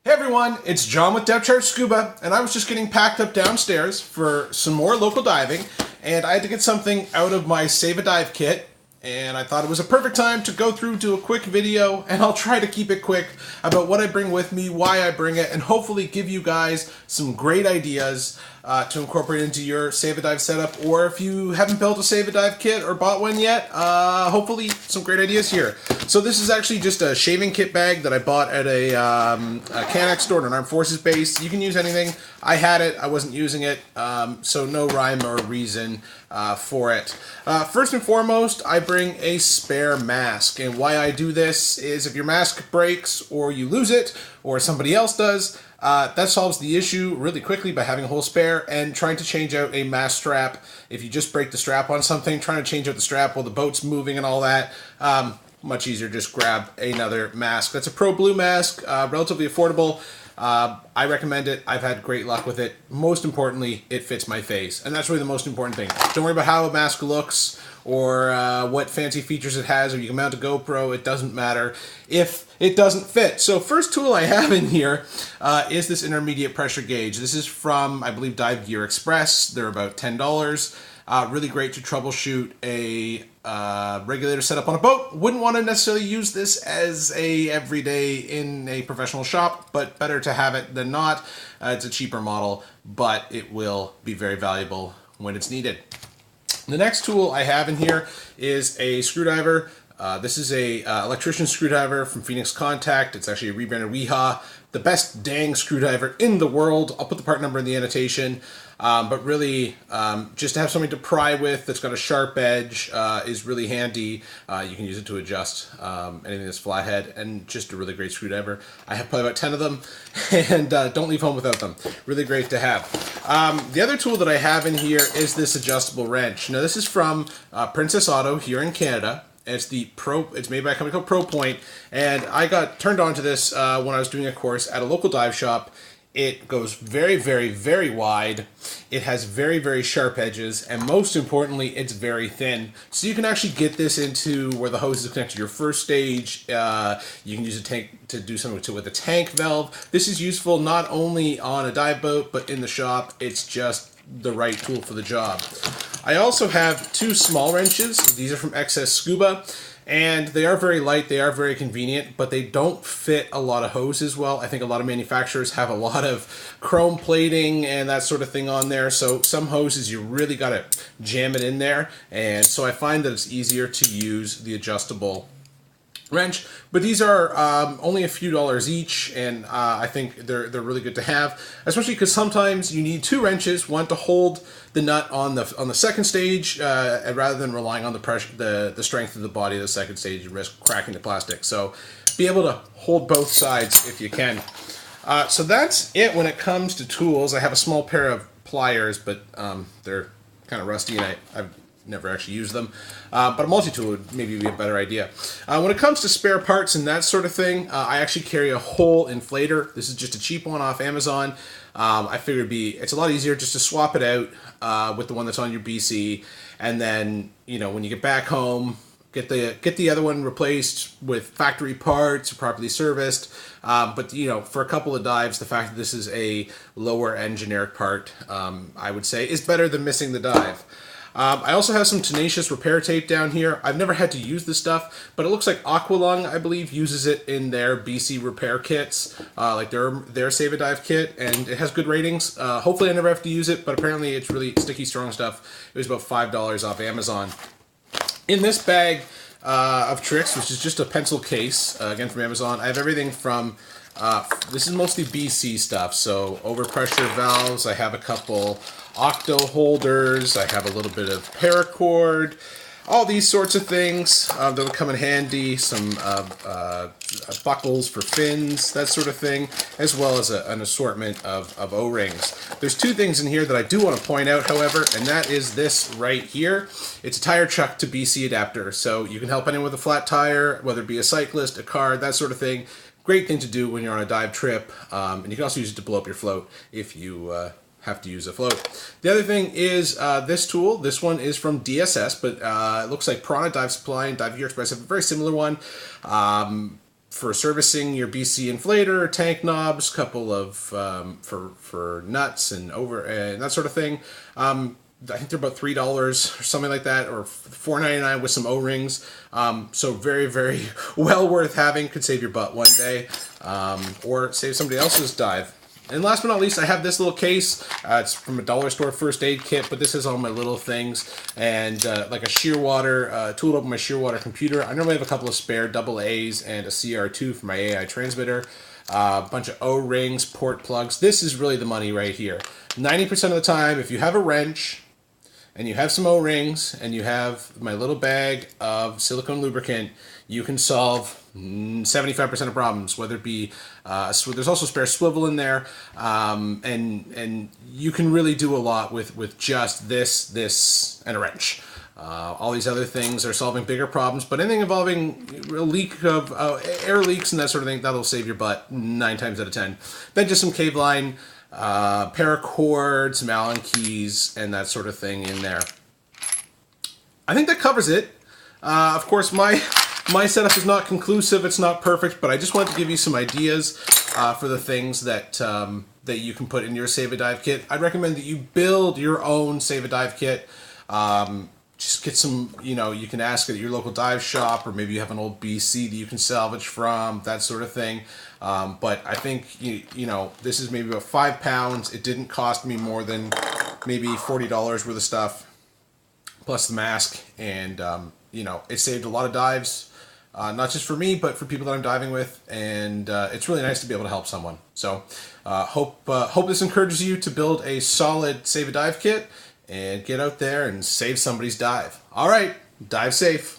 Hey everyone, it's John with Depth Chart Scuba, and I was just getting packed up downstairs for some more local diving, and I had to get something out of my Save a Dive kit, and I thought it was a perfect time to go through, do a quick video, and I'll try to keep it quick about what I bring with me, why I bring it, and hopefully give you guys some great ideas to incorporate into your Save a Dive setup, or if you haven't built a Save a Dive kit or bought one yet, hopefully some great ideas here. So this is actually just a shaving kit bag that I bought at a Canex store at an Armed Forces base. You can use anything. I had it, I wasn't using it, so no rhyme or reason for it. First and foremost, I bring a spare mask, and why I do this is if your mask breaks or you lose it or somebody else does, that solves the issue really quickly by having a whole spare and trying to change out a mask strap. If you just break the strap on something, trying to change out the strap while the boat's moving and all that, much easier, just grab another mask. That's a Pro Blue mask, relatively affordable. I recommend it. I've had great luck with it. Most importantly, it fits my face, and that's really the most important thing. Don't worry about how a mask looks or what fancy features it has, or you can mount a GoPro. It doesn't matter if it doesn't fit. So first tool I have in here is this intermediate pressure gauge. This is from, I believe, Dive Gear Express. They're about $10. Really great to troubleshoot a regulator setup on a boat. Wouldn't want to necessarily use this as a everyday in a professional shop, but better to have it than not. It's a cheaper model, but it will be very valuable when it's needed. The next tool I have in here is a screwdriver. This is a electrician screwdriver from Phoenix Contact. It's actually a rebranded Weehaw. The best dang screwdriver in the world. I'll put the part number in the annotation. But really, just to have something to pry with that's got a sharp edge is really handy. You can use it to adjust anything that's flathead, and just a really great screwdriver. I have probably about 10 of them, and don't leave home without them. Really great to have. The other tool that I have in here is this adjustable wrench. Now this is from Princess Auto here in Canada. It's made by a company called ProPoint, and I got turned on to this when I was doing a course at a local dive shop. It goes very, very, very wide. It has very, very sharp edges, and most importantly, it's very thin. So you can actually get this into where the hose is connected to your first stage. You can use a tank to do something with a tank valve. This is useful not only on a dive boat, but in the shop. It's just the right tool for the job. I also have two small wrenches. These are from Excess Scuba. And they are very light, they are very convenient, but they don't fit a lot of hoses well. I think a lot of manufacturers have a lot of chrome plating and that sort of thing on there, so some hoses you really gotta jam it in there, and so I find that it's easier to use the adjustable wrench. But these are only a few dollars each, and I think they're really good to have, especially because sometimes you need two wrenches, one to hold the nut on the second stage, rather than relying on the pressure, the strength of the body of the second stage. You risk cracking the plastic. So be able to hold both sides if you can. So that's it when it comes to tools. I have a small pair of pliers, but they're kind of rusty, and I've never actually used them, but a multi-tool would maybe be a better idea. When it comes to spare parts and that sort of thing, I actually carry a whole inflator. This is just a cheap one off Amazon. I figured it's a lot easier just to swap it out with the one that's on your BC, and then when you get back home, get the other one replaced with factory parts, properly serviced. But for a couple of dives, the fact that this is a lower end generic part, I would say, is better than missing the dive. I also have some Tenacious repair tape down here. I've never had to use this stuff, but it looks like Aqualung, I believe, uses it in their BC repair kits, like their Save a Dive kit, and it has good ratings. Hopefully I never have to use it, but apparently it's really sticky, strong stuff. It was about $5 off Amazon. In this bag of tricks, which is just a pencil case, again from Amazon, I have everything from this is mostly BC stuff, so overpressure valves. I have a couple octo holders. I have a little bit of paracord. All these sorts of things that'll come in handy. Some buckles for fins, that sort of thing, as well as an assortment of O-rings. There's two things in here that I do want to point out, however, and that is this right here. It's a tire chuck to BC adapter, so you can help anyone with a flat tire, whether it be a cyclist, a car, that sort of thing. Great thing to do when you're on a dive trip, and you can also use it to blow up your float if you have to use a float. The other thing is this tool. This one is from DSS, but it looks like Piranha Dive Supply and Dive Gear Express have a very similar one. for servicing your BC inflator, tank knobs, couple of for nuts and that sort of thing. I think they're about $3 or something like that, or $4.99 with some O-rings. So very, very well worth having. Could save your butt one day, or save somebody else's dive. And last but not least, I have this little case. It's from a dollar store first aid kit, but this has all my little things and like a shearwater, tooled up my shearwater computer. I normally have a couple of spare double A's and a CR2 for my AI transmitter. A bunch of O-rings, port plugs. This is really the money right here. 90% of the time, if you have a wrench and you have some O-rings and you have my little bag of silicone lubricant, you can solve 75% of problems, whether it be, there's also spare swivel in there, and you can really do a lot with just this, and a wrench. All these other things are solving bigger problems, but anything involving a leak of air leaks and that sort of thing, that'll save your butt 9 times out of 10. Then just some cave line, paracord, some Allen keys, and that sort of thing in there. I think that covers it. Of course, my setup is not conclusive, it's not perfect, but I just wanted to give you some ideas for the things that that you can put in your Save a Dive kit. I'd recommend that you build your own Save a Dive kit. Just get some, you can ask at your local dive shop, or maybe you have an old BC that you can salvage from, that sort of thing. But I think, this is maybe about £5. It didn't cost me more than maybe $40 worth of stuff, plus the mask, and, it saved a lot of dives. Not just for me, but for people that I'm diving with, and it's really nice to be able to help someone. So, hope this encourages you to build a solid Save a Dive kit and get out there and save somebody's dive. All right, dive safe.